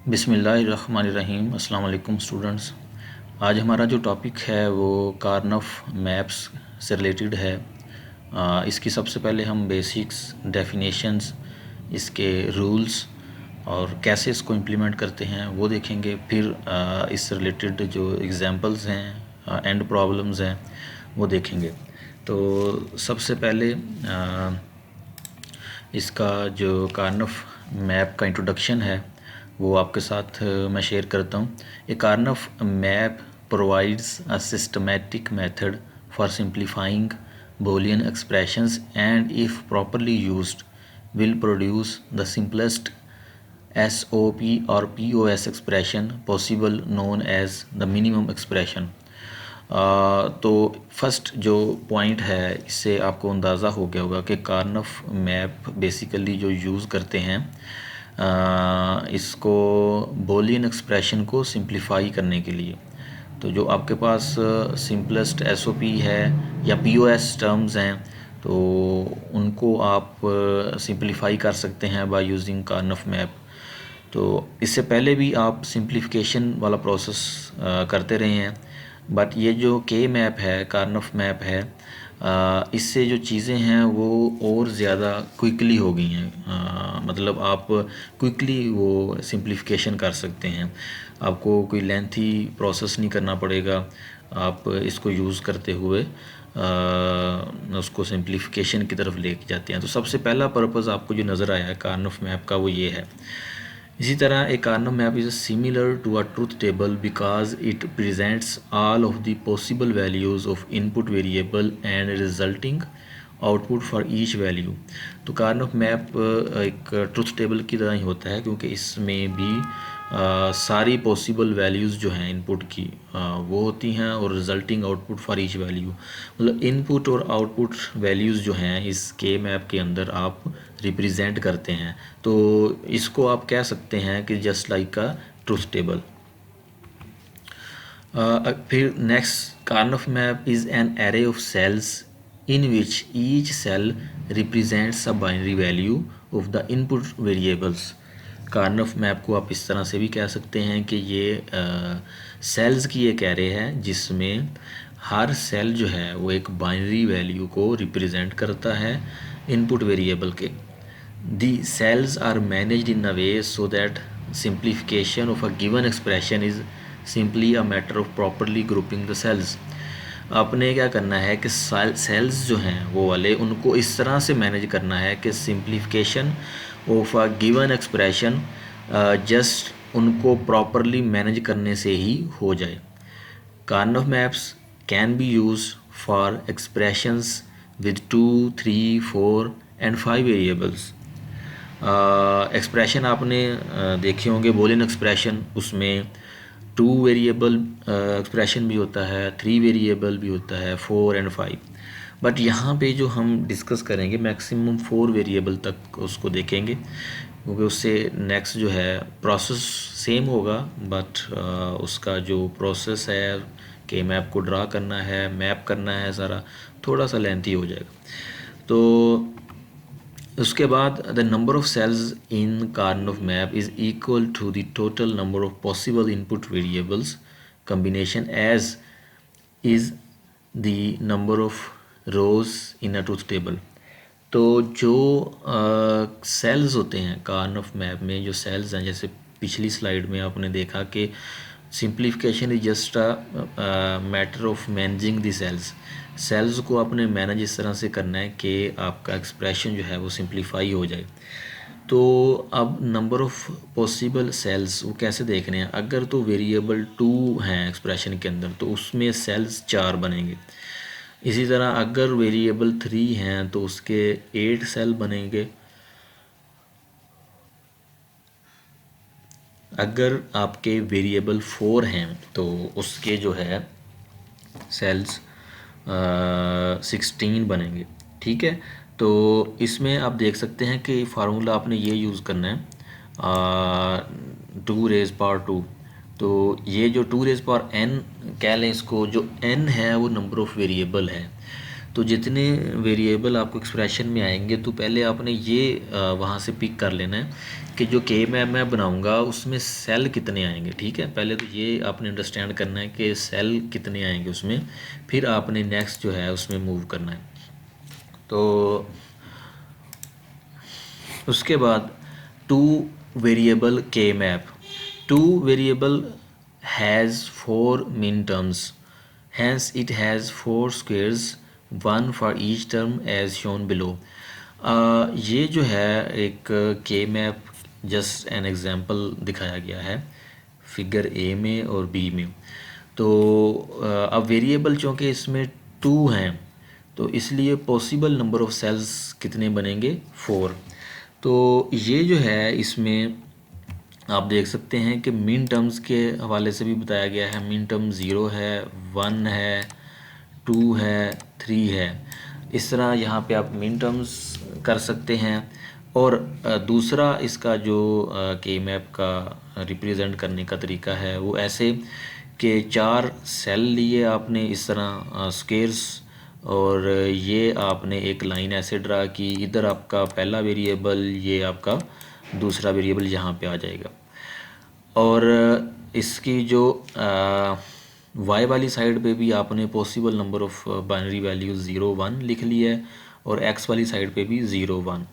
बिस्मिल्लाहिर्रहमानिर्रहीम। अस्सलाम वालेकुम स्टूडेंट्स। आज हमारा जो टॉपिक है वो कार्नफ मैप्स से रिलेटेड है। इसकी सबसे पहले हम बेसिक्स, डेफिनेशंस, इसके रूल्स और कैसे इसको इम्प्लीमेंट करते हैं वो देखेंगे। फिर इससे रिलेटेड जो एग्जांपल्स हैं, एंड प्रॉब्लम्स हैं वो देखेंगे। तो सबसे पहले इसका जो कार्नफ मैप का इंट्रोडक्शन है वो आपके साथ मैं शेयर करता हूँ। A Karnaugh map provides a systematic method for simplifying Boolean expressions and if properly used will produce the simplest SOP or POS expression possible known as the minimum expression। तो first जो point है इससे आपको अंदाज़ा हो गया होगा कि कार्नफ मैप बेसिकली जो यूज़ करते हैं इसको बोलियन एक्सप्रेशन को सिंप्लीफाई करने के लिए। तो जो आपके पास सिंपलेस्ट एसओपी है या पीओएस टर्म्स हैं तो उनको आप सिंप्लीफाई कर सकते हैं बाय यूजिंग कार्नफ मैप। तो इससे पहले भी आप सिंप्लीफिकेशन वाला प्रोसेस करते रहे हैं, बट ये जो के मैप है, कार्नफ मैप है, इससे जो चीज़ें हैं वो और ज़्यादा क्विकली हो गई हैं। मतलब आप क्विकली वो सिंप्लीफिकेशन कर सकते हैं, आपको कोई लेंथी प्रोसेस नहीं करना पड़ेगा। आप इसको यूज़ करते हुए उसको सिंप्लीफिकेशन की तरफ लेके जाते हैं। तो सबसे पहला पर्पज़ आपको जो नज़र आया है कार्नफ मैप का वो ये है। इसी तरह a Karnaugh map is similar to a truth table because it presents all of the possible values of input variable and resulting output for each value. तो कार्नफ मैप एक ट्रूथ टेबल की तरह ही होता है क्योंकि इसमें भी सारी पॉसिबल वैल्यूज़ जो हैं इनपुट की वो होती हैं और resulting output for each value. मतलब इनपुट और आउटपुट वैल्यूज़ जो हैं इस के मैप के अंदर आप रिप्रेजेंट करते हैं। तो इसको आप कह सकते हैं कि just like a truth table. फिर next, Karnaugh map is an array of cells in which each cell represents a binary value of the input variables। Karnaugh map को आप इस तरह से भी कह सकते हैं कि ये सेल्स की एक एरे है जिसमें हर सेल जो है वो एक बाइनरी वैल्यू को रिप्रेजेंट करता है इनपुट वेरिएबल के। The cells are managed in a way so that simplification of a given expression is simply a matter of properly grouping the cells. आपने क्या करना है कि सेल्स जो हैं वो वाले उनको इस तरह से मैनेज करना है कि simplification of a given expression just उनको प्रॉपरली मैनेज करने से ही हो जाए। Karnaugh maps can be use for expressions with 2, 3, 4 and 5 variables. Expression आपने देखे होंगे, बोलियन एक्सप्रेशन, उसमें 2 वेरिएबल एक्सप्रेशन भी होता है, 3 वेरिएबल भी होता है, 4 एंड 5। बट यहाँ पे जो हम डिस्कस करेंगे मैक्सिमम 4 वेरिएबल तक उसको देखेंगे क्योंकि उससे नेक्स्ट जो है प्रोसेस सेम होगा, बट उसका जो प्रोसेस है कि मैप को ड्रा करना है, मैप करना है, सारा थोड़ा सा लेंथी हो जाएगा। तो उसके बाद the number of cells in Karnaugh map is equal to the total number of possible input variables combination as is the number of rows in a truth table. तो जो सेल्स होते हैं कार्नफ मैप में, जो सेल्स हैं, जैसे पिछली slide में आपने देखा कि simplification is just a matter of managing the cells. Cells को आपने मैनेज इस तरह से करना है कि आपका एक्सप्रेशन जो है वो सिंप्लीफाई हो जाए। तो अब नंबर ऑफ़ पॉसिबल सेल्स वो कैसे देख रहे हैं। अगर तो वेरिएबल 2 हैं एक्सप्रेशन के अंदर तो उसमें सेल्स 4 बनेंगे। इसी तरह अगर वेरिएबल 3 हैं तो उसके 8 सेल बनेंगे। अगर आपके वेरिएबल 4 हैं तो उसके जो है सेल्स 16 बनेंगे। ठीक है, तो इसमें आप देख सकते हैं कि फार्मूला आपने ये यूज़ करना है 2 रेज़ पावर 2। तो ये जो 2 रेज़ पावर n कह लें इसको, जो n है वो नंबर ऑफ़ वेरिएबल है। तो जितने वेरिएबल आपको एक्सप्रेशन में आएंगे तो पहले आपने ये वहाँ से पिक कर लेना है कि जो के मैं बनाऊँगा उसमें सेल कितने आएंगे। ठीक है, पहले तो ये आपने अंडरस्टैंड करना है कि सेल कितने आएंगे उसमें, फिर आपने नेक्स्ट जो है उसमें मूव करना है। तो उसके बाद टू वेरिएबल के map, two variable has four minterms, hence it has four squares, one for each term as shown below. ये जो है एक के मैप जस्ट एन एग्जांपल दिखाया गया है फिगर ए में और बी में। तो अब वेरिएबल चूँकि इसमें टू हैं तो इसलिए पॉसिबल नंबर ऑफ़ सेल्स कितने बनेंगे, फोर। तो ये जो है इसमें आप देख सकते हैं कि मिन टर्म्स के हवाले से भी बताया गया है। मिन टर्म 0 है, 1 है, 2 है, 3 है। इस तरह यहाँ पे आप मिन टर्म्स कर सकते हैं। और दूसरा इसका जो के मैप का रिप्रेजेंट करने का तरीका है वो ऐसे कि 4 सेल लिए आपने इस तरह स्क्वेयर्स, और ये आपने एक लाइन ऐसे ड्रा की, इधर आपका पहला वेरिएबल, ये आपका दूसरा वेरिएबल यहाँ पे आ जाएगा। और इसकी जो वाई वाली साइड पे भी आपने possible number of binary values 0 1 लिख लिया है, और एक्स वाली साइड पे भी 0 1।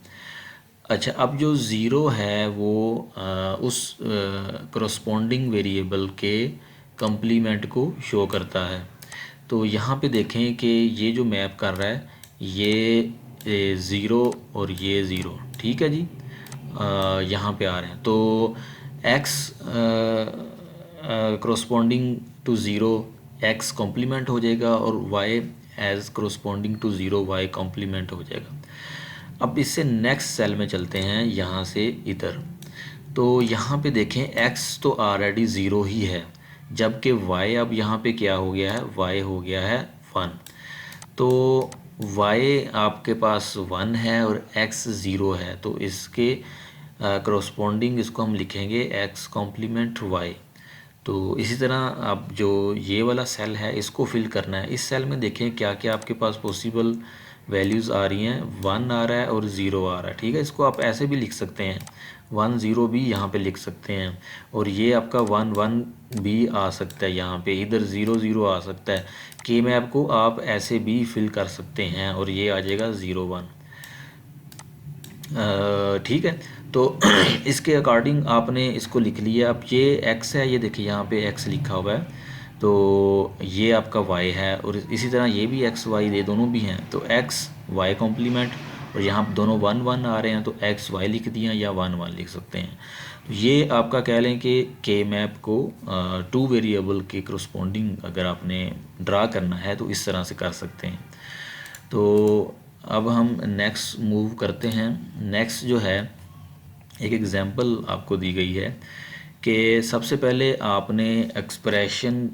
अच्छा, अब जो ज़ीरो है वो उस करस्पॉन्डिंग वेरिएबल के कंप्लीमेंट को शो करता है। तो यहाँ पे देखें कि ये जो मैप कर रहा है ये ज़ीरो और ये ज़ीरो, ठीक है जी, यहाँ पे आ रहे हैं। तो X corresponding to zero X complement हो जाएगा, और Y as corresponding to zero Y complement हो जाएगा। अब इससे नेक्स्ट सेल में चलते हैं, यहाँ से इधर। तो यहाँ पे देखें x तो ऑलरेडी ज़ीरो ही है, जबकि y अब यहाँ पे क्या हो गया है, y हो गया है 1। तो y आपके पास 1 है और x ज़ीरो है, तो इसके करस्पॉन्डिंग इसको हम लिखेंगे x कॉम्प्लीमेंट y। तो इसी तरह आप जो ये वाला सेल है इसको फिल करना है। इस सेल में देखें क्या क्या आपके पास पॉसिबल वैल्यूज़ आ रही हैं, 1 आ रहा है और 0 आ रहा है। ठीक है, इसको आप ऐसे भी लिख सकते हैं, 1 0 भी यहाँ पे लिख सकते हैं, और ये आपका 1 1 भी आ सकता है, यहाँ पे इधर 0 0 आ सकता है। के मैप को आप ऐसे भी फिल कर सकते हैं और ये आ जाएगा 0 1। ठीक है, तो इसके अकॉर्डिंग आपने इसको लिख लिया। अब ये x है, ये देखिए यहाँ पे x लिखा हुआ है, तो ये आपका y है, और इसी तरह ये भी x y ये दोनों भी हैं, तो x y कॉम्प्लीमेंट, और यहाँ दोनों 1 1 आ रहे हैं तो x y लिख दिया या 1 1 लिख सकते हैं। तो ये आपका कह लें कि के मैप को टू वेरिएबल के करस्पॉन्डिंग अगर आपने ड्रा करना है तो इस तरह से कर सकते हैं। तो अब हम नेक्स्ट मूव करते हैं। नेक्स्ट जो है एक एग्जांपल आपको दी गई है कि सबसे पहले आपने एक्सप्रेशन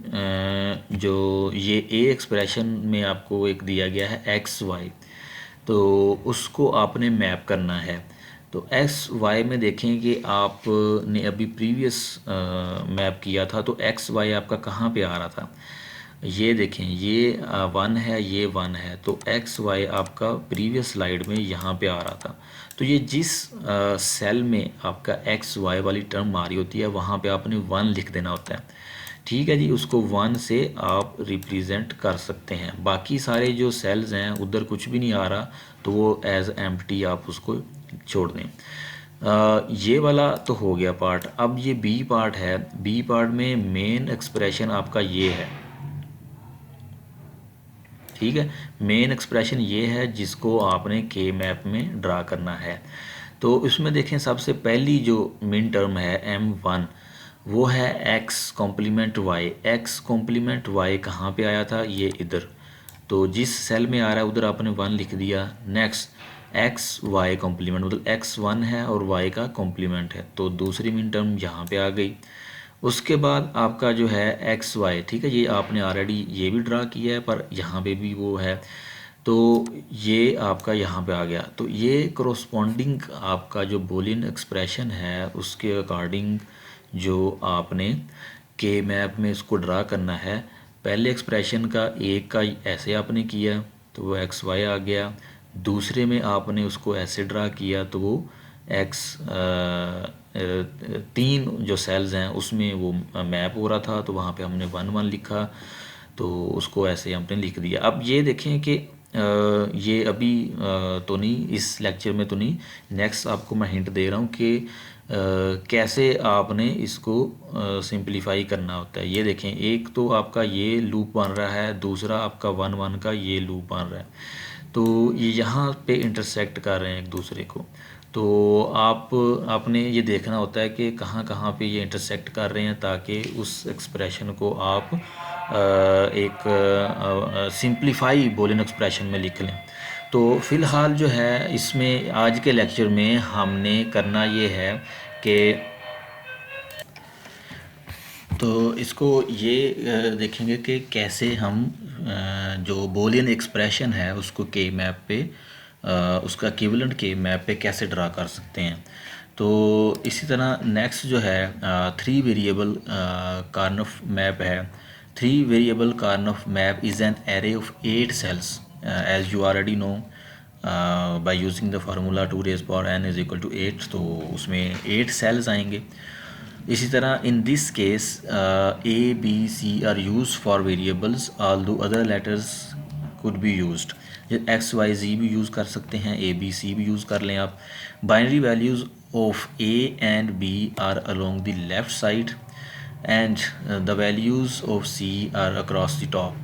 जो ये ए एक्सप्रेशन में आपको एक दिया गया है एक्स वाई, तो उसको आपने मैप करना है। तो एक्स वाई में देखें कि आपने अभी प्रीवियस मैप किया था तो एक्स वाई आपका कहाँ पे आ रहा था, ये देखें ये 1 है, ये 1 है, तो एक्स वाई आपका प्रीवियस स्लाइड में यहाँ पे आ रहा था। तो ये जिस सेल में आपका एक्स वाई वाली टर्म आ रही होती है वहाँ पे आपने 1 लिख देना होता है। ठीक है जी, उसको 1 से आप रिप्रेजेंट कर सकते हैं। बाकी सारे जो सेल्स हैं उधर कुछ भी नहीं आ रहा तो वो एज एम्प्टी आप उसको छोड़ दें। ये वाला तो हो गया पार्ट। अब ये बी पार्ट है। बी पार्ट में मेन एक्सप्रेशन आपका ये है, ठीक है, मेन एक्सप्रेशन ये है जिसको आपने के मैप में ड्रा करना है। तो इसमें देखें सबसे पहली जो मिन टर्म है m1 वो है x complement y। x complement y कहाँ पे आया था, ये इधर, तो जिस सेल में आ रहा है उधर आपने 1 लिख दिया। नेक्स्ट एक्स वाई कॉम्प्लीमेंट मतलब x 1 है और y का कॉम्प्लीमेंट है, तो दूसरी मिन टर्म यहाँ पे आ गई। उसके बाद आपका जो है एक्स वाई, ठीक है, ये आपने ऑलरेडी ये भी ड्रा किया है पर यहाँ पे भी वो है, तो ये आपका यहाँ पे आ गया। तो ये कोरोस्पोंडिंग आपका जो बूलियन एक्सप्रेशन है उसके अकॉर्डिंग जो आपने के मैप में इसको ड्रा करना है। पहले एक्सप्रेशन का एक का ऐसे आपने किया, तो तो वो एक्स वाई आ गया। दूसरे में आपने उसको ऐसे ड्रा किया तो वो एक्स 3 जो सेल्स हैं उसमें वो मैप हो रहा था, तो वहाँ पे हमने 1 1 लिखा, तो उसको ऐसे हमने लिख दिया। अब ये देखें कि ये अभी तो नहीं, इस लेक्चर में तो नहीं, नेक्स्ट आपको मैं हिंट दे रहा हूँ कि कैसे आपने इसको सिंपलीफाई करना होता है। ये देखें, एक तो आपका ये लूप बन रहा है, दूसरा आपका 1 1 का ये लूप बन रहा है, तो ये यहाँ पे इंटरसेक्ट कर रहे हैं एक दूसरे को। तो आपने ये देखना होता है कि कहाँ कहाँ पे ये इंटरसेक्ट कर रहे हैं, ताकि उस एक्सप्रेशन को आप एक सिंप्लीफाई बूलियन एक्सप्रेशन में लिख लें। तो फ़िलहाल जो है इसमें आज के लेक्चर में हमने करना ये है कि तो इसको ये देखेंगे कि कैसे हम जो बूलियन एक्सप्रेशन है उसको के मैप पे उसका इक्विवेलेंट के मैप पे कैसे ड्रा कर सकते हैं। तो इसी तरह नेक्स्ट जो है 3 वेरिएबल कार्नफ मैप है। 3 variable Karnaugh map is an array of 8 cells as you already know by using the formula 2 raised power n is equal to 8, तो उसमें 8 सेल्स आएंगे। इसी तरह in this case A B C are use for variables although other letters could be used. X Y Z भी use कर सकते हैं, ए B सी भी यूज़ कर लें आप। Binary values of A and B are along the left side and the values of C are across the top.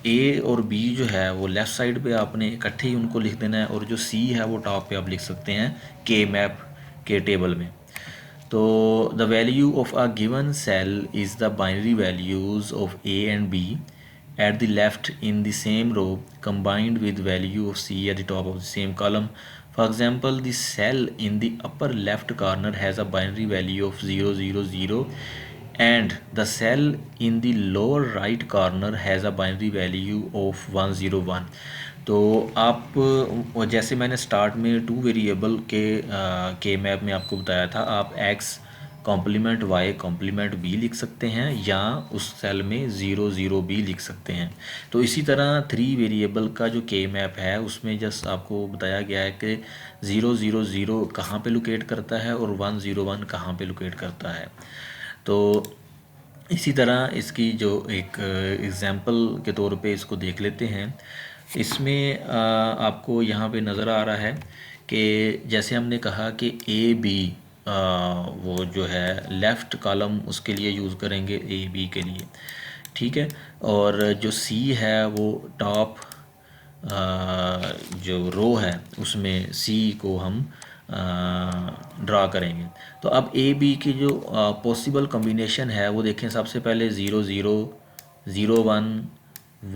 A और B जो है वो लेफ़्ट साइड पे आपने इकट्ठे ही उनको लिख देना है, और जो सी है वो टॉप पे आप लिख सकते हैं के मैप के टेबल में। तो the value of a given cell is the binary values of A and B at the left in the same row combined with value of C at the top of the same column. For example, the cell in the upper left corner has a binary value of 0 0 0 and the cell in the lower right corner has a binary value of 1 0 1. तो आप जैसे मैंने start में 2 variable के map में आपको बताया था, आप x complement Y complement B लिख सकते हैं, या उस सेल में 0 0 बी लिख सकते हैं। तो इसी तरह 3 वेरिएबल का जो के मैप है उसमें जस्ट आपको बताया गया है कि 0 0 0 कहाँ पे लोकेट करता है और 1 0 1 कहाँ पे लोकेट करता है। तो इसी तरह इसकी जो एक एग्ज़ाम्पल के तौर पे इसको देख लेते हैं। इसमें आपको यहाँ पे नज़र आ रहा है कि जैसे हमने कहा कि ए बी वो जो है लेफ़्ट कॉलम उसके लिए यूज़ करेंगे ए बी के लिए, ठीक है। और जो सी है वो टॉप जो रो है उसमें सी को हम ड्रा करेंगे। तो अब ए बी की जो पॉसिबल कॉम्बिनेशन है वो देखें, सबसे पहले 0 0 0 1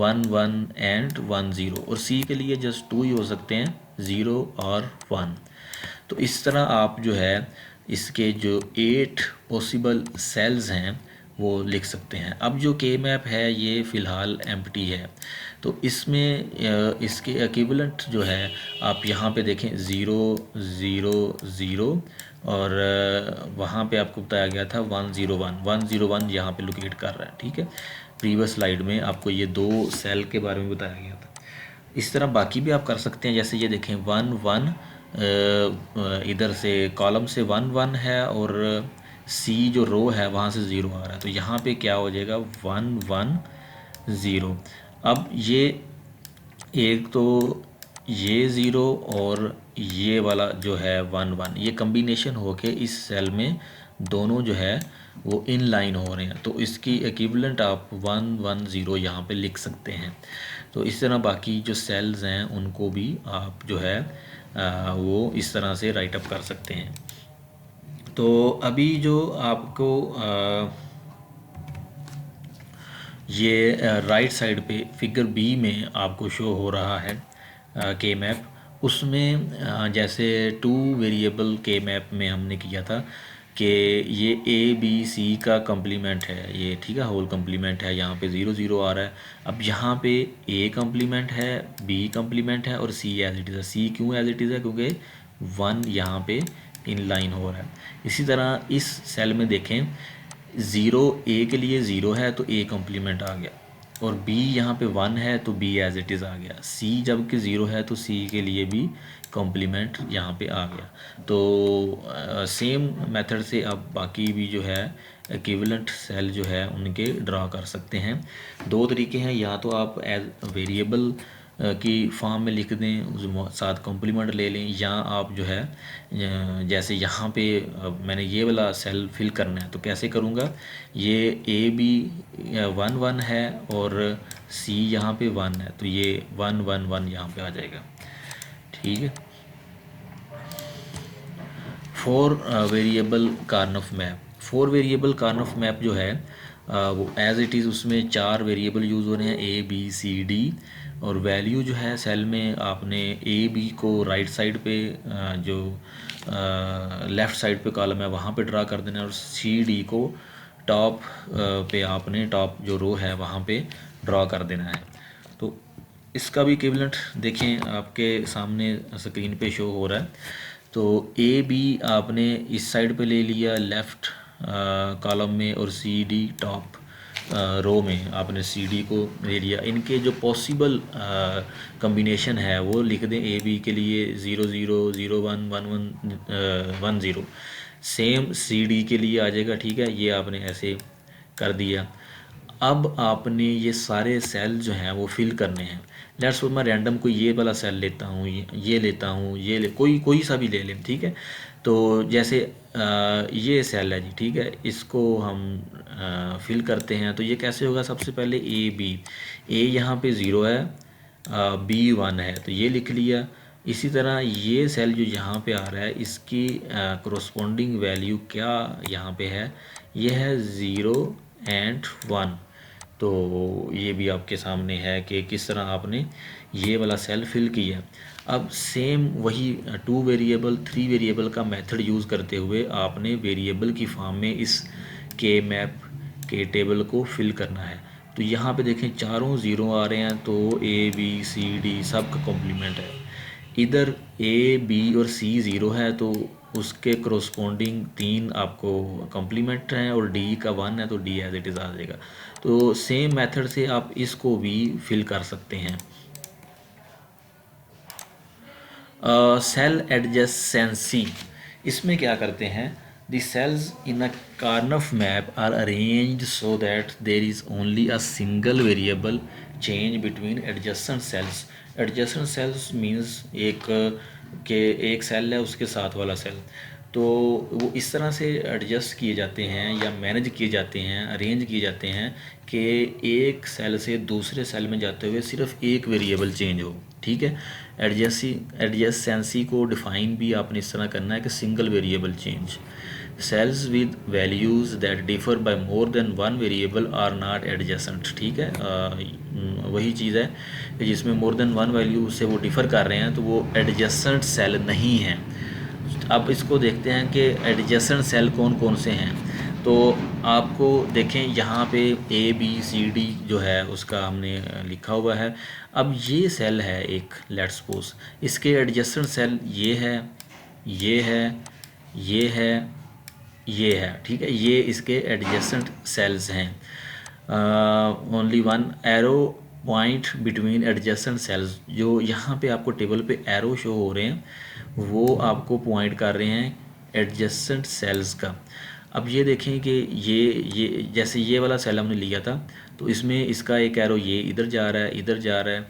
1 1 एंड 1 0, और सी के लिए जस्ट 2 ही हो सकते हैं, 0 और 1। तो इस तरह आप जो है इसके जो 8 पॉसिबल सेल्स हैं वो लिख सकते हैं। अब जो के मैप है ये फ़िलहाल एम्प्टी है, तो इसमें इसके इक्विवेलेंट जो है आप यहाँ पे देखें 0 0 0, और वहाँ पे आपको बताया गया था 1 0 1 1 0 1 यहाँ पे लोकेट कर रहा है, ठीक है। प्रीवियस स्लाइड में आपको ये 2 सेल के बारे में बताया गया था। इस तरह बाकी भी आप कर सकते हैं, जैसे ये देखें 1 1 इधर से कॉलम से 1 1 है, और सी जो रो है वहाँ से 0 आ रहा है, तो यहाँ पे क्या हो जाएगा 1 1 0। अब ये एक तो ये 0 और ये वाला जो है 1 1, ये कम्बिनेशन होके इस सेल में दोनों जो है वो इन लाइन हो रहे हैं, तो इसकी इक्विवेलेंट आप 1 1 0 यहाँ पे लिख सकते हैं। तो इस तरह बाकी जो सेल्स हैं उनको भी आप जो है वो इस तरह से राइट अप कर सकते हैं। तो अभी जो आपको ये राइट साइड पे फिगर बी में आपको शो हो रहा है के मैप, उसमें जैसे 2 वेरिएबल के मैप में हमने किया था कि ये ए बी सी का कम्प्लीमेंट है ये, ठीक है, होल कम्प्लीमेंट है, यहाँ पे 0 0 आ रहा है। अब यहाँ पे ए कम्प्लीमेंट है, बी कम्प्लीमेंट है, और सी एज इट इज़ है। सी क्यों एज इट इज़ है? क्योंकि 1 यहाँ पे इन लाइन हो रहा है। इसी तरह इस सेल में देखें 0 ए के लिए 0 है तो ए कम्प्लीमेंट आ गया, और b यहाँ पे 1 है तो b एज इट इज़ आ गया। c जबकि 0 है तो c के लिए भी कॉम्प्लीमेंट यहाँ पे आ गया। तो सेम मेथड से आप बाकी भी जो है इक्विवेलेंट सेल जो है उनके ड्रा कर सकते हैं। दो तरीके हैं, या तो आप एज वेरिएबल की फॉर्म में लिख दें, उस साथ कॉम्प्लीमेंट ले लें, या आप जो है जैसे यहाँ पे मैंने ये वाला सेल फिल करना है तो कैसे करूँगा, ये ए बी 1 1 है और सी यहाँ पे 1 है तो ये 1 1 1 यहाँ पे आ जाएगा। ठीक है। Four variable Karnaugh map, four variable Karnaugh map जो है वो एज इट इज़ उसमें 4 वेरिएबल यूज़ हो रहे हैं, ए बी सी डी, और वैल्यू जो है सेल में आपने ए बी को राइट साइड पे जो लेफ़्ट साइड पे कॉलम है वहाँ पे ड्रा कर देना है, और सी डी को टॉप पे आपने टॉप जो रो है वहाँ पे ड्रा कर देना है। तो इसका भी इक्विवेलेंट देखें आपके सामने स्क्रीन पे शो हो रहा है। तो ए बी आपने इस साइड पे ले लिया लेफ़्ट कॉलम में, और सी डी टॉप रो में आपने सी डी को ले लिया। इनके जो पॉसिबल कम्बिनेशन है वो लिख दें, ए बी के लिए 0 0 0 1 1 1 1 0, सेम सी डी के लिए आ जाएगा। ठीक है, ये आपने ऐसे कर दिया। अब आपने ये सारे सेल जो हैं वो फिल करने हैं। लेट्स सपोज मैं रैंडम कोई ये वाला सेल लेता हूँ, ये लेता हूँ, कोई सा भी ले लें। ठीक है, तो जैसे ये सेल है जी, ठीक है, इसको हम फिल करते हैं। तो ये कैसे होगा, सबसे पहले ए बी, ए यहाँ पे 0 है, बी 1 है तो ये लिख लिया। इसी तरह ये सेल जो यहाँ पे आ रहा है इसकी कोरस्पोंडिंग वैल्यू क्या यहाँ पे है, ये है 0 एंड 1। तो ये भी आपके सामने है कि किस तरह आपने ये वाला सेल फिल किया। अब सेम वही 2 वेरिएबल 3 वेरिएबल का मेथड यूज़ करते हुए आपने वेरिएबल की फॉर्म में इस के मैप के टेबल को फिल करना है। तो यहाँ पे देखें चारों 0 आ रहे हैं, तो ए बी सी डी सब का कॉम्प्लीमेंट है। इधर ए बी और सी 0 है तो उसके कोरस्पोंडिंग 3 आपको कॉम्प्लीमेंट हैं, और डी का 1 है तो डी एज इट इज़ आ जाएगा। तो सेम मेथड से आप इसको भी फिल कर सकते हैं। सेल एडजेसेंसी, इसमें क्या करते हैं, the cells in a Karnaugh map are arranged so that there is only a single variable change between adjacent cells. Adjacent cells means एक सेल है उसके साथ वाला सेल, तो वो इस तरह से एडजस्ट किए जाते हैं या मैनेज किए जाते हैं, अरेंज किए जाते हैं कि एक सेल से दूसरे सेल में जाते हुए सिर्फ एक वेरिएबल चेंज हो। ठीक है, एडजेसेंसी को डिफ़ाइन भी आपने इस तरह करना है कि single variable change. Cells with values that differ by more than 1 variable are not adjacent. ठीक है, वही चीज़ है कि जिसमें मोर देन 1 वैल्यू से वो डिफ़र कर रहे हैं तो वो एडजेसेंट सेल नहीं हैं। अब इसको देखते हैं कि एडजेसेंट सेल कौन कौन से हैं। तो आपको देखें यहाँ पे ए बी सी डी जो है उसका हमने लिखा हुआ है। अब ये सेल है एक, लेट्स सपोज इसके एडजेसेंट सेल ये है, ये है, ये है, ये है। ठीक है, ये इसके एडजेसेंट सेल्स हैं। Only one arrow point between adjacent sales, जो यहाँ पे आपको टेबल पे एरो शो हो रहे हैं वो आपको पॉइंट कर रहे हैं एडजेसेंट सेल्स का। अब ये देखें कि ये जैसे ये वाला सेल हमने लिया था तो इसमें इसका एक एरो ये इधर जा रहा है, इधर जा रहा है,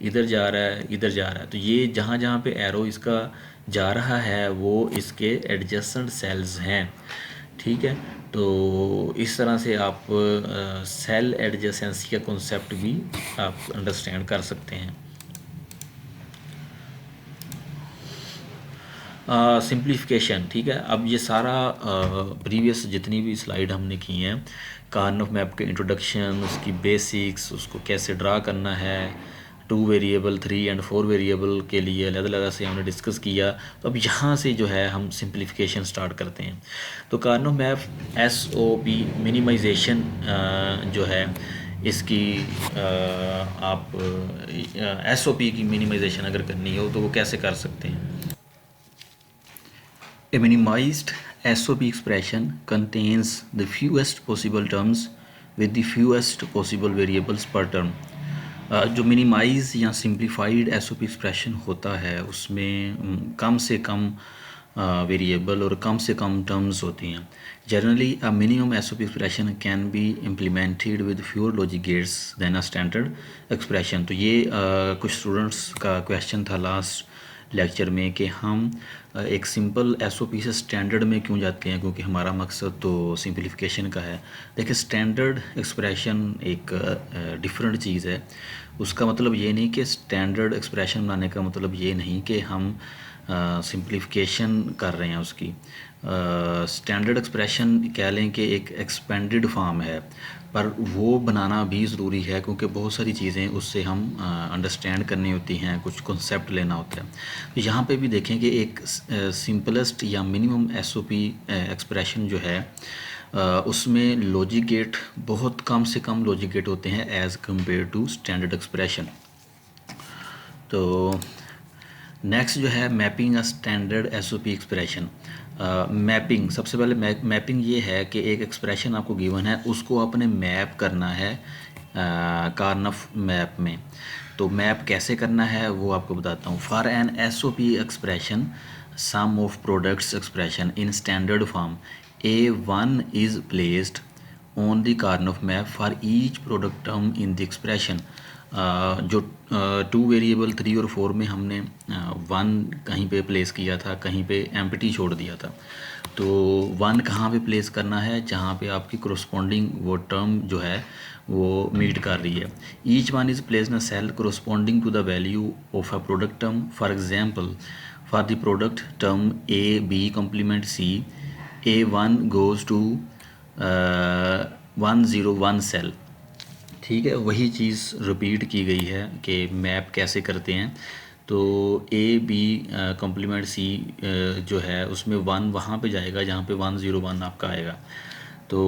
इधर जा रहा है, इधर जा रहा है। तो ये जहाँ जहाँ पे एरो इसका जा रहा है वो इसके एडजेसेंट सेल्स हैं। ठीक है, तो इस तरह से आप सेल एडजेसेंसी का कॉन्सेप्ट भी आप अंडरस्टैंड कर सकते हैं। सिंप्लीफिकेशन, ठीक है, अब ये सारा प्रीवियस जितनी भी स्लाइड हमने की हैं कार्नफ मैप के इंट्रोडक्शन, उसकी बेसिक्स, उसको कैसे ड्रा करना है, 2 वेरिएबल 3 एंड 4 वेरिएबल के लिए अलग अलग से हमने डिस्कस किया। तो अब यहाँ से जो है हम सिंप्लीफिकेशन स्टार्ट करते हैं। तो कार्नफ मैप SOP मिनिमाइजेशन जो है इसकी आप SOP की मिनिमाइजेशन अगर करनी हो तो वो कैसे कर सकते हैं। A minimized SOP expression contains the fewest possible terms with the fewest possible variables पर टर्म। जो मिनिमाइज़ या सिंप्लीफाइड एसओपी एक्सप्रेशन होता है उसमें कम से कम वेरिएबल और कम से कम टर्म्स होती हैं। Generally a minimum SOP expression can be implemented with fewer logic gates than a standard expression. तो ये कुछ स्टूडेंट्स का क्वेश्चन था लास्ट लेक्चर में कि हम एक सिंपल एसओपी से स्टैंडर्ड में क्यों जाते हैं, क्योंकि हमारा मकसद तो सिंप्लीफिकेशन का है। देखिए स्टैंडर्ड एक्सप्रेशन एक डिफरेंट चीज़ है। उसका मतलब ये नहीं कि स्टैंडर्ड एक्सप्रेशन बनाने का मतलब ये नहीं कि हम सिंप्लीफिकेशन कर रहे हैं उसकी। स्टैंडर्ड एक्सप्रेशन कह लें कि एक एक्सपेंडेड फॉर्म है, पर वो बनाना भी ज़रूरी है क्योंकि बहुत सारी चीज़ें उससे हम अंडरस्टैंड करनी होती हैं, कुछ कॉन्सेप्ट लेना होता है। तो यहाँ पे भी देखें कि एक सिंपलेस्ट या मिनिमम एसओपी एक्सप्रेशन जो है उसमें लॉजिक गेट बहुत कम से कम लॉजिक गेट होते हैं as compare to standard expression. तो नेक्स्ट जो है mapping a standard SOP expression. Mapping, सबसे पहले मैपिंग ये है कि एक एक्सप्रेशन आपको गिवन है, उसको आपने मैप करना है कार्नफ मैप में। तो मैप कैसे करना है वो आपको बताता हूँ। For an SOP expression sum of products expression in standard form A1 is placed on the Karnaugh map for each product term in the expression. जो 2 वेरिएबल 3 और 4 में हमने 1 कहीं पे प्लेस किया था, कहीं पे एम्प्टी छोड़ दिया था। तो 1 कहाँ पे प्लेस करना है, जहाँ पे आपकी कोरस्पॉन्डिंग वो टर्म जो है वो मीट कर रही है। Each one is place in a cell corresponding to the value of a product term. For example for the product term A B complement C, A1 goes to 101 cell. ठीक है, वही चीज़ repeat की गई है कि मैप कैसे करते हैं। तो A B कॉम्प्लीमेंट C जो है उसमें 1 वहाँ पे जाएगा जहाँ पे 101 आपका आएगा। तो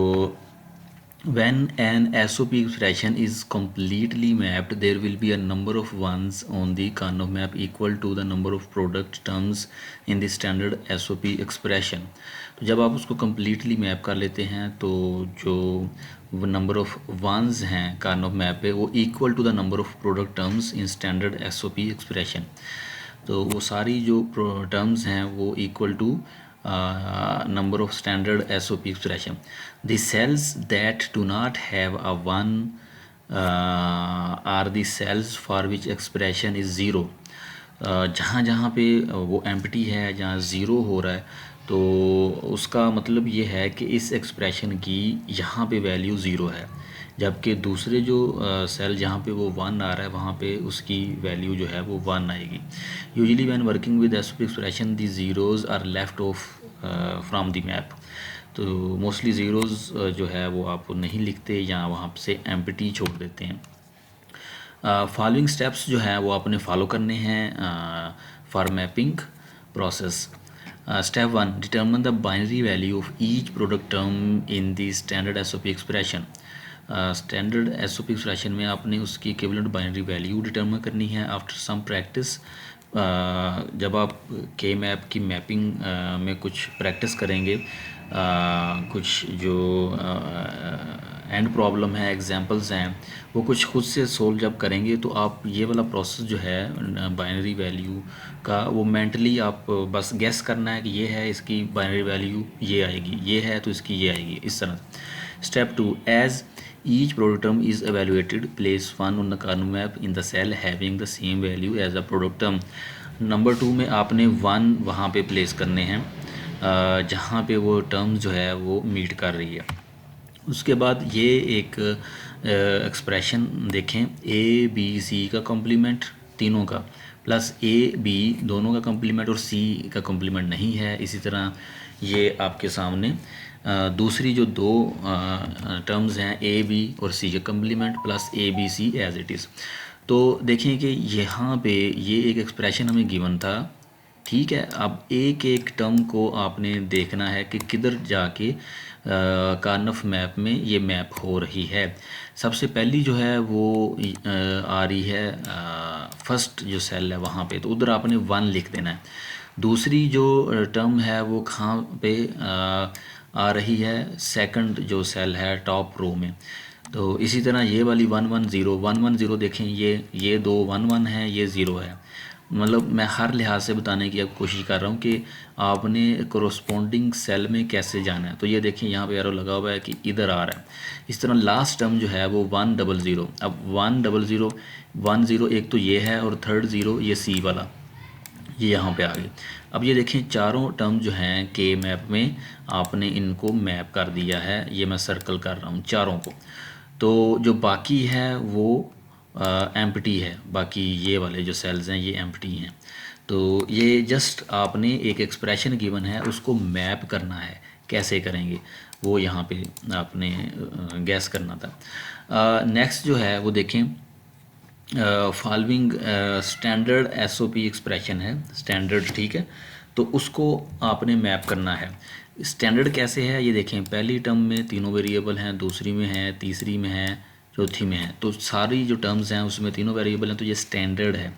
when an SOP expression is completely mapped there will be a number of ones on the Karnaugh map equal to the number of product terms in the standard SOP expression। तो जब आप उसको completely मैप कर लेते हैं तो जो number of once हैं कार्नोव मैप पे वो equal to the number of product terms in standard SOP expression. तो वो सारी जो टर्म्स हैं वो equal to number of standard SOP expression. The cells that do not have a 1 are the cells for which expression is 0। जहाँ जहाँ पे वो एम्प्टी है, जहाँ ज़ीरो हो रहा है, तो उसका मतलब ये है कि इस एक्सप्रेशन की यहाँ पे वैल्यू ज़ीरो है, जबकि दूसरे जो सेल जहाँ पे वो 1 आ रहा है वहाँ पे उसकी वैल्यू जो है वो 1 आएगी। Usually when working with SOP expression the zeros are left off from the map. तो मोस्टली ज़ीरोज़ जो है वो आप नहीं लिखते या वहाँ से एम्प्टी छोड़ देते हैं। फॉलोइंग स्टेप्स जो है वो आपने फॉलो करने हैं for mapping process. Step 1 determine the binary value of each product term in the standard SOP expression. Standard SOP expression में आपने उसकी इक्विवेलेंट बाइनरी वैल्यू डिटर्मिन करनी है आफ्टर सम प्रैक्टिस। जब आप के मैप की मैपिंग में कुछ प्रैक्टिस करेंगे, कुछ जो एंड प्रॉब्लम है, एग्जांपल्स हैं, वो कुछ खुद से सोल्व जब करेंगे तो आप ये वाला प्रोसेस जो है बाइनरी वैल्यू का वो मेंटली आप बस गेस करना है कि ये है, इसकी बाइनरी वैल्यू ये आएगी, ये है तो इसकी ये आएगी, इस तरह। Step 2 as each product term is evaluated place 1 on the Karnaugh map in the cell having the same value as a product term. Number 2 में आपने 1 वहाँ पे प्लेस करने हैं जहाँ पे वो टर्म जो है वो मीट कर रही है। उसके बाद ये एक एक्सप्रेशन देखें, ए बी सी का कॉम्प्लीमेंट तीनों का प्लस ए बी दोनों का कॉम्प्लीमेंट और सी का कॉम्प्लीमेंट नहीं है। इसी तरह ये आपके सामने दूसरी जो दो टर्म्स हैं ए बी और सी का complement plus A B C as it is. तो देखें कि यहाँ पे ये एक एक्सप्रेशन हमें गिवन था, ठीक है। अब एक एक टर्म को आपने देखना है कि किधर जाके कार्नफ मैप में ये मैप हो रही है। सबसे पहली जो है वो आ रही है फर्स्ट जो सेल है वहाँ पे, तो उधर आपने 1 लिख देना है। दूसरी जो टर्म है वो कहाँ पे आ रही है, सेकंड जो सेल है टॉप रो में, तो इसी तरह ये वाली 110 देखें, ये दो 11 है, ये 0 है। मतलब मैं हर लिहाज से बताने की अब कोशिश कर रहा हूँ कि आपने कोरोस्पोंडिंग सेल में कैसे जाना है। तो ये देखें यहाँ पे एरो लगा हुआ है कि इधर आ रहा है। इस तरह लास्ट टर्म जो है वो 100। अब 100 एक तो ये है और थर्ड ज़ीरो ये सी वाला, ये यहाँ पे आ गई। अब ये देखें चारों टर्म जो हैं के मैप में आपने इनको मैप कर दिया है। ये मैं सर्कल कर रहा हूँ चारों को। तो जो बाकी है वो एम्प्टी है, बाकी ये वाले जो सेल्स हैं ये एम्प्टी हैं। तो ये जस्ट आपने एक एक्सप्रेशन गिवन है, उसको मैप करना है। कैसे करेंगे वो यहाँ पे आपने गैस करना था। नेक्स्ट जो है वो देखें, फॉलोइंग स्टैंडर्ड एसओपी एक्सप्रेशन है, स्टैंडर्ड, ठीक है। तो उसको आपने मैप करना है। स्टैंडर्ड कैसे है ये देखें, पहली टर्म में तीनों वेरिएबल हैं, दूसरी में है, तीसरी में है, चौथी में है। तो सारी जो टर्म्स हैं उसमें तीनों वेरिएबल हैं, तो ये स्टैंडर्ड है।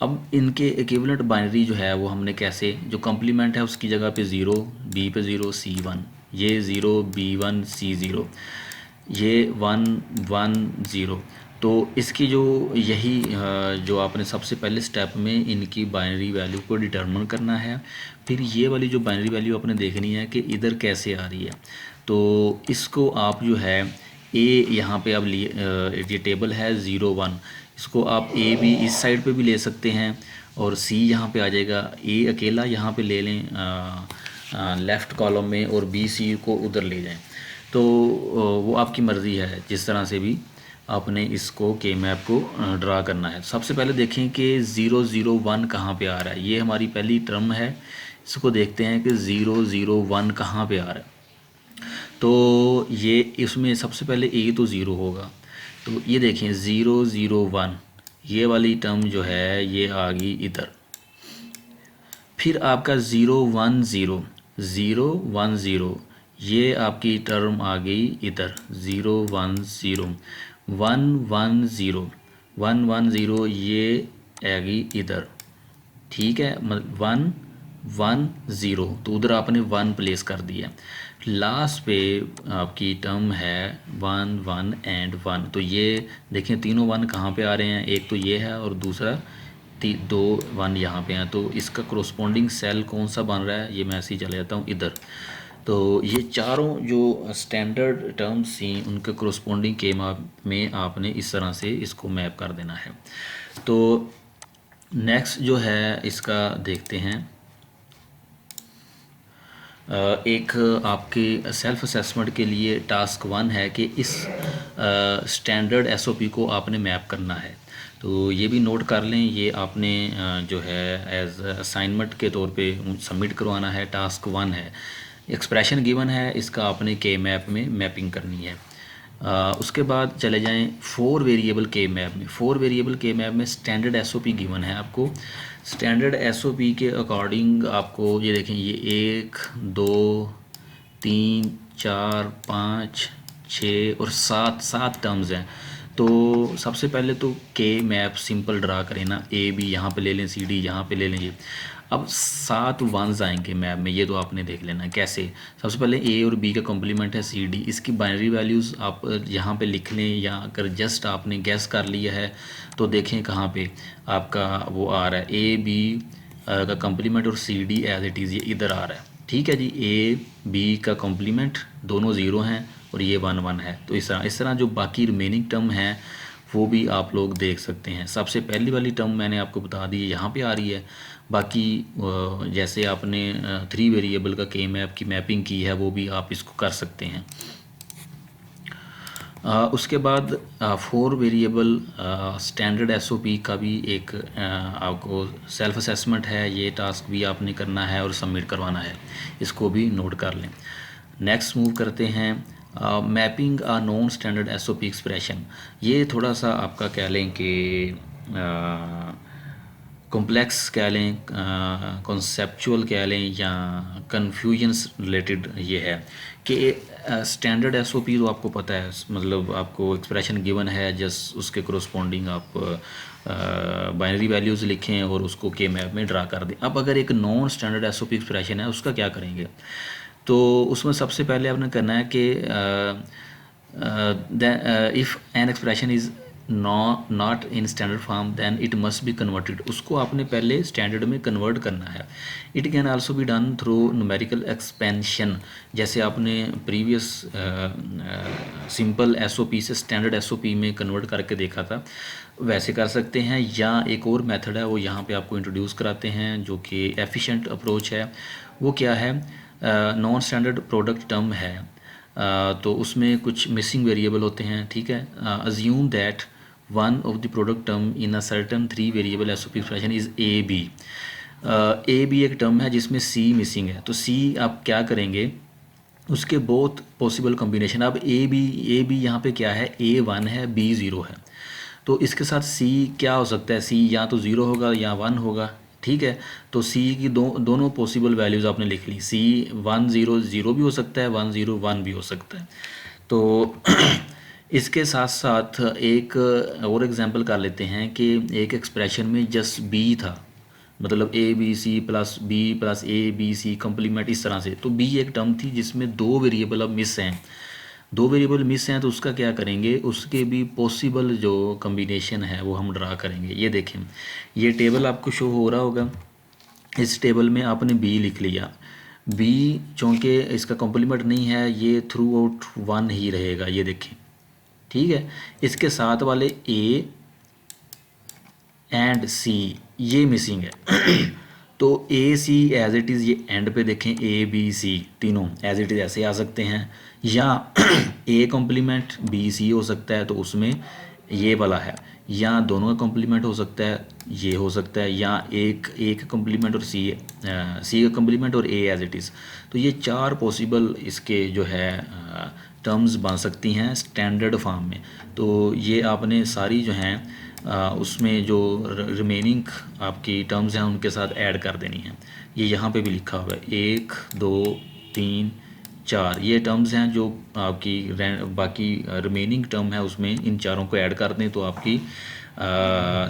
अब इनके इक्विवेलेंट बाइनरी जो है वो हमने कैसे, जो कॉम्प्लीमेंट है उसकी जगह पे 0, बी पे 0, सी 1, ये 0, B1, सी 0, ये 1, 1, 0। तो इसकी जो यही जो आपने सबसे पहले स्टेप में इनकी बाइनरी वैल्यू को डिटरमिन करना है। फिर ये वाली जो बाइनरी वैल्यू आपने देखनी है कि इधर कैसे आ रही है। तो इसको आप जो है ए यहाँ पे अब ये टेबल है 0, 1, इसको आप ए भी इस साइड पे भी ले सकते हैं और सी यहाँ पे आ जाएगा। ए अकेला यहाँ पे ले लें लेफ़्ट कॉलम में और बी सी को उधर ले जाएं। तो वो आपकी मर्ज़ी है, जिस तरह से भी आपने इसको के मैप को ड्रा करना है। सबसे पहले देखें कि 0, 0, 1 कहाँ पे आ रहा है। ये हमारी पहली टर्म है, इसको देखते हैं कि 0, 0, 1 कहाँ पे आ रहा है। तो ये इसमें सबसे पहले ए तो 0 होगा। तो ये देखें 0, 0, 1, ये वाली टर्म जो है ये आ गई इधर। फिर आपका 0, 1, 0, 0, 1, 0, ये आपकी टर्म आ गई इधर 0, 1, 0, 1, 1, 0, 1, 1, 0, ये आ गई इधर, ठीक है। 1, 1, 0, तो उधर आपने 1 प्लेस कर दिया। लास्ट पे आपकी टर्म है 1, 1 एंड 1। तो ये देखें तीनों 1 कहाँ पे आ रहे हैं, एक तो ये है और दूसरा 2 1 यहाँ पे हैं। तो इसका कोरोस्पोंडिंग सेल कौन सा बन रहा है, ये मैं ऐसे ही चले जाता हूँ इधर। तो ये चारों जो स्टैंडर्ड टर्म्स थी उनके कोरोस्पोंडिंग के में आपने इस तरह से इसको मैप कर देना है। तो नेक्स्ट जो है इसका देखते हैं, एक आपके सेल्फ असेसमेंट के लिए टास्क 1 है कि इस स्टैंडर्ड एसओपी को आपने मैप करना है। तो ये भी नोट कर लें, ये आपने जो है एज असाइनमेंट के तौर पे सबमिट करवाना है। टास्क 1 है, एक्सप्रेशन गिवन है, इसका आपने के मैप में मैपिंग करनी है। उसके बाद चले जाएं 4 वेरिएबल के मैप में। 4 वेरिएबल के मैप में स्टैंडर्ड एसओपी गिवन है आपको। स्टैंडर्ड एसओपी के अकॉर्डिंग आपको ये देखें, ये 1, 2, 3, 4, 5, 6 और 7 टर्म्स हैं। तो सबसे पहले तो के मैप सिंपल ड्रा करें ना, ए बी यहाँ पे ले लें, सी डी यहाँ पे ले लें। ये अब 7 1s आएंगे मैप में, ये तो आपने देख लेना है कैसे। सबसे पहले ए और बी का कॉम्प्लीमेंट है सी डी, इसकी बाइनरी वैल्यूज़ आप यहाँ पे लिख लें, या अगर जस्ट आपने गैस कर लिया है तो देखें कहाँ पे आपका वो आ रहा है। ए बी का कॉम्प्लीमेंट और C D as it is ये इधर आ रहा है, ठीक है जी। ए बी का कॉम्प्लीमेंट दोनों 0 हैं और ये 1, 1 है। तो इस तरह जो बाकी रिमेनिंग टर्म हैं वो भी आप लोग देख सकते हैं। सबसे पहली वाली टर्म मैंने आपको बता दी यहाँ पे आ रही है। बाकी जैसे आपने 3 वेरिएबल का के मैप की मैपिंग की है वो भी आप इसको कर सकते हैं। उसके बाद 4 वेरिएबल स्टैंडर्ड एसओपी का भी एक आपको सेल्फ असेसमेंट है, ये टास्क भी आपने करना है और सबमिट करवाना है, इसको भी नोट कर लें। नेक्स्ट मूव करते हैं, mapping a non standard SOP expression. ये थोड़ा सा आपका कह लें कि कॉम्प्लेक्स कह लें, कॉन्सेप्चुअल कह लें, या कन्फ्यूजन्स रिलेटेड ये है कि स्टैंडर्ड एसओपी तो आपको पता है, मतलब आपको एक्सप्रेशन गिवन है, जस्ट उसके कोरोस्पोंडिंग आप बाइनरी वैल्यूज़ लिखें और उसको के मैप में ड्रा कर दें। अब अगर एक नॉन स्टैंडर्ड एसओपी एक्सप्रेशन है उसका क्या करेंगे, तो उसमें सबसे पहले आपने करना है कि if an expression is not in standard form then it must be converted, उसको आपने पहले स्टैंडर्ड में कन्वर्ट करना है। It can also be done through numerical expansion, जैसे आपने प्रीवियस सिंपल एसओपी से स्टैंडर्ड एसओपी में कन्वर्ट करके देखा था, वैसे कर सकते हैं। या एक और मेथड है वो यहाँ पे आपको इंट्रोड्यूस कराते हैं जो कि एफिशिएंट अप्रोच है। वो क्या है, नॉन स्टैंडर्ड प्रोडक्ट टर्म है, तो उसमें कुछ मिसिंग वेरिएबल होते हैं, ठीक है। Assume that one of the product term in a certain 3 variable SOP expression is A B. A B एक टर्म है जिसमें सी मिसिंग है, तो सी आप क्या करेंगे, उसके बहुत पॉसिबल कॉम्बिनेशन। अब ए बी यहाँ पे क्या है, ए 1 है, बी 0 है, तो इसके साथ सी क्या हो सकता है, सी या तो 0 होगा या 1 होगा, ठीक है। तो सी की दोनों पॉसिबल वैल्यूज़ आपने लिख ली, सी 1 0 0 भी हो सकता है, 1 0 1 भी हो सकता है। तो इसके साथ साथ एक और एग्जांपल कर लेते हैं कि एक एक्सप्रेशन में जस्ट बी था, मतलब A B C plus B plus A B C complement इस तरह से। तो बी एक टर्म थी जिसमें 2 वेरिएबल अब मिस हैं, 2 वेरिएबल मिस हैं, तो उसका क्या करेंगे, उसके भी पॉसिबल जो कम्बिनेशन है वो हम ड्रा करेंगे। ये देखें, ये टेबल आपको शो हो रहा होगा, इस टेबल में आपने बी लिख लिया, बी चूँकि इसका कॉम्प्लीमेंट नहीं है, ये थ्रू आउट 1 ही रहेगा, ये देखें, ठीक है। इसके साथ वाले ए एंड सी ये मिसिंग है तो ए सी एज इट इज़, ये एंड पे देखें, ए बी सी तीनों एज इट इज़ ऐसे आ सकते हैं, या ए कॉम्प्लीमेंट बी सी हो सकता है तो उसमें ये वाला है, या दोनों का कॉम्प्लीमेंट हो सकता है, ये हो सकता है, या एक कॉम्प्लीमेंट और सी सी का कॉम्प्लीमेंट और ए एज इट इज़। तो ये 4 पॉसिबल इसके जो है टर्म्स बन सकती हैं स्टैंडर्ड फॉर्म में। तो ये आपने सारी जो हैं उसमें जो रिमेनिंग आपकी टर्म्स हैं उनके साथ ऐड कर देनी है। ये यहाँ पे भी लिखा हुआ है 1 2 3 4, ये टर्म्स हैं जो आपकी बाकी रिमेनिंग टर्म है उसमें इन चारों को ऐड कर दें तो आपकी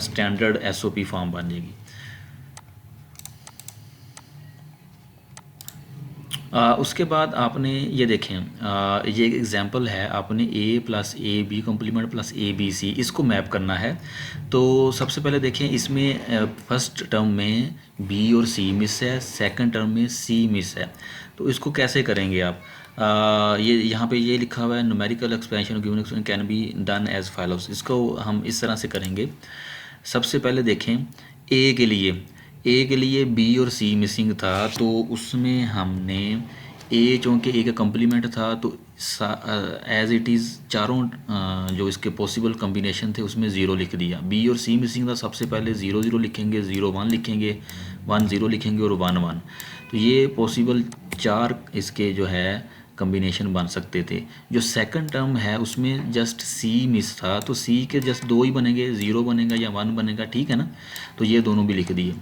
स्टैंडर्ड एसओपी फॉर्म बन जाएगी। उसके बाद आपने ये देखें, ये एक एग्जांपल है, आपने A plus A B complement plus A B C इसको मैप करना है। तो सबसे पहले देखें, इसमें फर्स्ट टर्म में बी और सी मिस है, सेकंड टर्म में सी मिस है, तो इसको कैसे करेंगे आप। ये यहाँ पे ये लिखा हुआ है numerical expansion given expansion can be done as follows. इसको हम इस तरह से करेंगे। सबसे पहले देखें, ए के लिए बी और सी मिसिंग था, तो उसमें हमने ए चूँकि ए का कम्प्लीमेंट था तो एज इट इज़ चारों जो इसके पॉसिबल कम्बिनेशन थे उसमें 0 लिख दिया। बी और सी मिसिंग था, सबसे पहले 0 0 लिखेंगे, 0 1 लिखेंगे, 1 0 लिखेंगे और 1 1। तो ये पॉसिबल 4 इसके जो है कम्बिनेशन बन सकते थे। जो सेकंड टर्म है उसमें जस्ट सी मिस था, तो सी के जस्ट 2 ही बनेंगे, 0 बनेगा या 1 बनेगा, ठीक है ना। तो ये दोनों भी लिख दिए।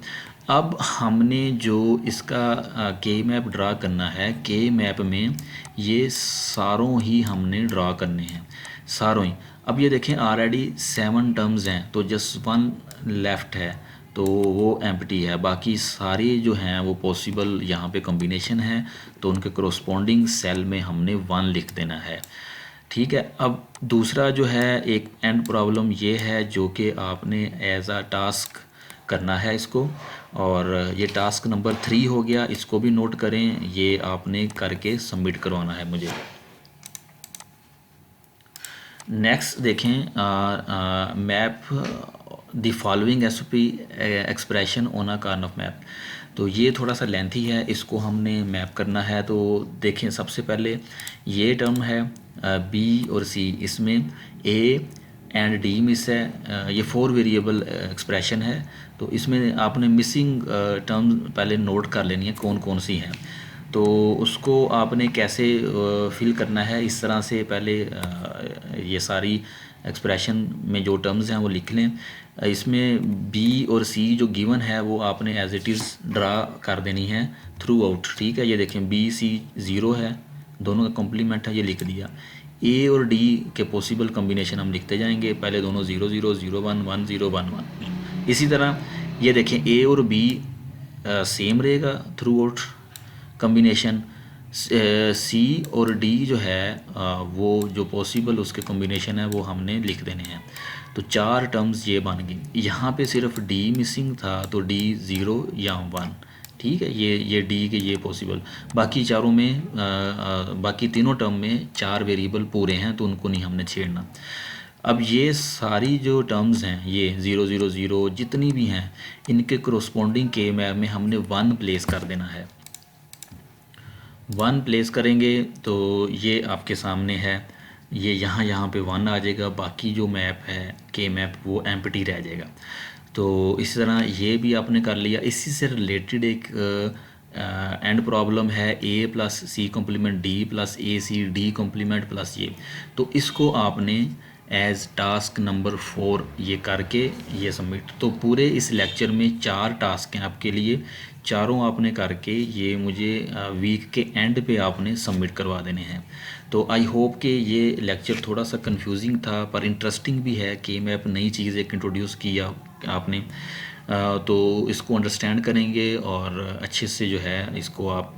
अब हमने जो इसका के मैप ड्रा करना है, के मैप में ये सारों ही हमने ड्रा करने हैं, सारों ही। अब ये देखें ऑलरेडी 7 टर्म्स हैं, तो जस्ट 1 लेफ़्ट है, तो वो एम्प्टी है, बाकी सारे जो हैं वो पॉसिबल यहाँ पे कॉम्बिनेशन है, तो उनके कोरोस्पोंडिंग सेल में हमने 1 लिख देना है, ठीक है। अब दूसरा जो है एक एंड प्रॉब्लम ये है जो कि आपने एज आ टास्क करना है इसको, और ये टास्क नंबर 3 हो गया, इसको भी नोट करें, ये आपने करके सबमिट करवाना है मुझे। नेक्स्ट देखें, map the following SOP expression on a Karnaugh map. तो ये थोड़ा सा लेंथी है, इसको हमने मैप करना है। तो देखें, सबसे पहले ये टर्म है बी और सी, इसमें ए एंड डी मिस है, ये 4 वेरिएबल एक्सप्रेशन है, तो इसमें आपने मिसिंग टर्म पहले नोट कर लेनी है कौन कौन सी हैं। तो उसको आपने कैसे फिल करना है, इस तरह से पहले ये सारी एक्सप्रेशन में जो टर्म्स हैं वो लिख लें। इसमें बी और सी जो गिवन है वो आपने एज इट इज़ ड्रा कर देनी है थ्रू आउट, ठीक है। ये देखें बी सी 0 है, दोनों का कॉम्प्लीमेंट है, ये लिख दिया। ए और डी के पॉसिबल कम्बिनेशन हम लिखते जाएंगे, पहले दोनों 0 0 0 1 1 0 1 1। इसी तरह ये देखें ए और बी सेम रहेगा थ्रू आउट कम्बिनेशन, सी और डी जो है वो जो पॉसिबल उसके कॉम्बिनेशन है वो हमने लिख देने हैं। तो 4 टर्म्स ये बन गई। यहाँ पे सिर्फ डी मिसिंग था तो डी 0 या 1, ठीक है। ये डी के ये पॉसिबल, बाकी चारों में बाकी तीनों टर्म में 4 वेरिएबल पूरे हैं तो उनको नहीं हमने छेड़ना। अब ये सारी जो टर्म्स हैं, ये 0 0 0 जितनी भी हैं, इनके कोरोस्पोंडिंग के मैप में हमने 1 प्लेस कर देना है। 1 प्लेस करेंगे तो ये आपके सामने है, ये यहाँ पे 1 आ जाएगा, बाकी जो मैप है के मैप वो एम्प्टी रह जाएगा। तो इस तरह ये भी आपने कर लिया। इसी से रिलेटेड एक एंड प्रॉब्लम है A plus C complement D plus A C D complement plus ये। तो इसको आपने एज टास्क नंबर 4 ये करके ये सबमिट। तो पूरे इस लेक्चर में 4 टास्क हैं आपके लिए, चारों आपने करके ये मुझे वीक के एंड पे आपने सबमिट करवा देने हैं। तो आई होप कि ये लेक्चर थोड़ा सा कंफ्यूजिंग था पर इंटरेस्टिंग भी है कि मैं नई चीज़ एक इंट्रोड्यूस किया आपने। तो इसको अंडरस्टैंड करेंगे और अच्छे से जो है इसको आप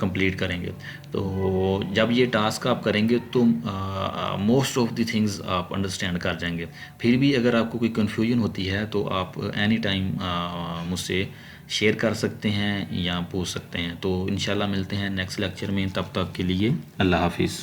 कंप्लीट करेंगे। तो जब ये टास्क आप करेंगे तो मोस्ट ऑफ द थिंग्स आप अंडरस्टैंड कर जाएंगे। फिर भी अगर आपको कोई कन्फ्यूजन होती है तो आप एनी टाइम मुझसे शेयर कर सकते हैं या पूछ सकते हैं। तो इंशाल्लाह मिलते हैं नेक्स्ट लेक्चर में, तब तक के लिए अल्लाह हाफिज़।